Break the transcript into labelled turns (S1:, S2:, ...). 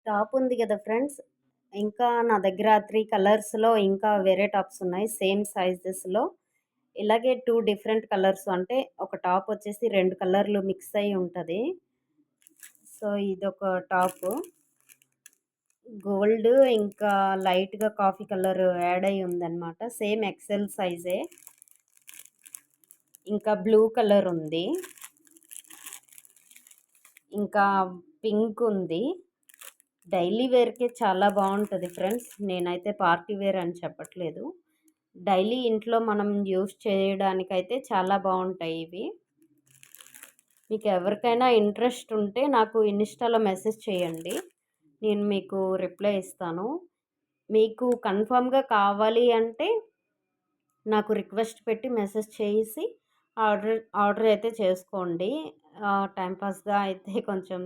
S1: Top ఉంది గదా friends. ఇంకా నా దగ్గర 3 కలర్స్‌లో ఇంకా వేరే టాప్స్ ఉన్నాయి. సేమ్ సైజెస్‌లో. ఇలాగే 2 డిఫరెంట్ కలర్స్ అంటే ఒక టాప్ వచ్చేసి 2 కలర్‌లు మిక్స్ అయ్యి ఉంటది. సో, ఇదొక టాపు. గోల్డ్ ఇంకా లైట్‌గా కాఫీ కలర్ యాడ్ అయ్యి ఉందనమాట. సేమ్ ఎక్సెల్ సైజే. ఇంకా బ్లూ కలర్ ఉంది. ఇంకా పింక్ ఉంది. డైలీ వేర్‌కి చాలా బావుంటది ఫ్రెండ్స్. నేనైతే పార్టీ వేర్ అని చెప్పట్లేదు. డైలీ ఇంట్లో మనం యూజ్ చేయడానికైతే చాలా బావుంటాయి ఇవి. మీకు ఎవరికైనా ఇంట్రెస్ట్ ఉంటే నాకు ఇన్‌స్టాలో మెసేజ్ చేయండి. నేను మీకు రిప్లై ఇస్తాను. మీకు కన్ఫర్మ్‌గా కావాలి అంటే నాకు రిక్వెస్ట్ పెట్టి మెసేజ్ చేసి ఆర్డర్ ఆర్డర్ అయితే చేసుకోండి. టైమ్ పాస్‌గా అయితే కొంచెం